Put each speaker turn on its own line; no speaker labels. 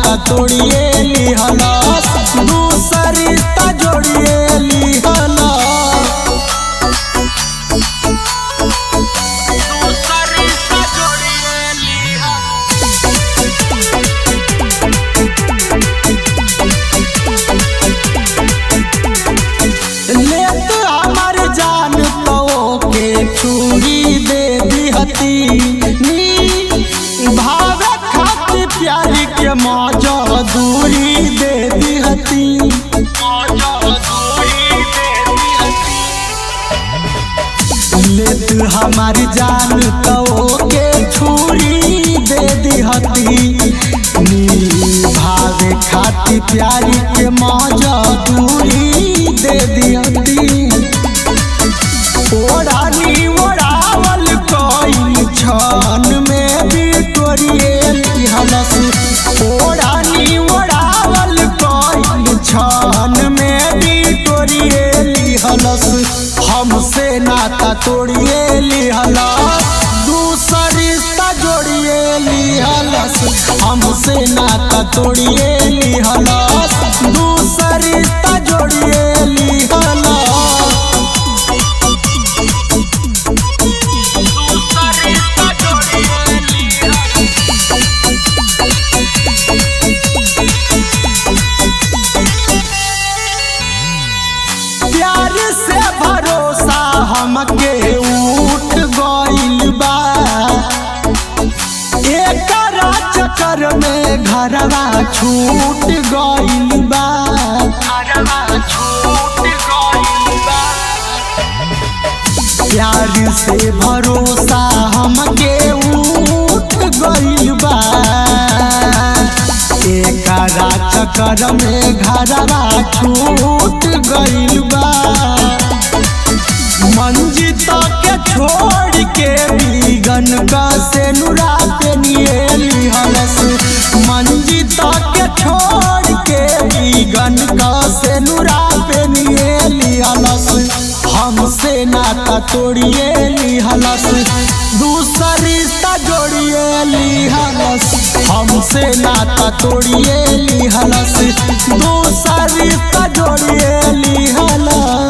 नाता तोड़िए लिहलस, दूसर रिश्ता जोड़िए लिहलस। लेत हमार जान तो के छुरी दे दिहती, भावे खातिर प्यार के मौजा दूरी दे दिहती। लेत हमार जान तो के छुरी दे दिहती, भावे खातिर प्यार के मौजा दूरी दे दिहती। ओढ़ानी ओढ़ावल कोई छान में बिटोरिए लिहलस, ओढ़ानी ओढ़ावल कोई छान में बिटोरिए लिहलस। हमसे नाता तोड़िए लिहलस, दूसर रिश्ता जोड़िए लिहलस। हमसे नाता तोड़िए लिहलस, दूसर रिश्ता जोड़िए लिहलस। प्यार से भरोसा हमके उठ गइल बा, एकरा चक्कर में घरवा छूट गइल बा। प्यार से भरोसा हमके उठ गइल बा, एकरा चक्कर में घरवा छूट गइल बा। मंजित के छोड़ के बिगन का से नुरा पे निये लिहलस, मंजित के छोड़ के बिगन का से नुरा पे निये लिहलस। हमसे नाता तोड़िए लिहलस, दूसर रिश्ता जोड़िए लिहलस। हमसे नाता तोड़िए लिहलस, दूसर रिश्ता जोड़िए लिहलस।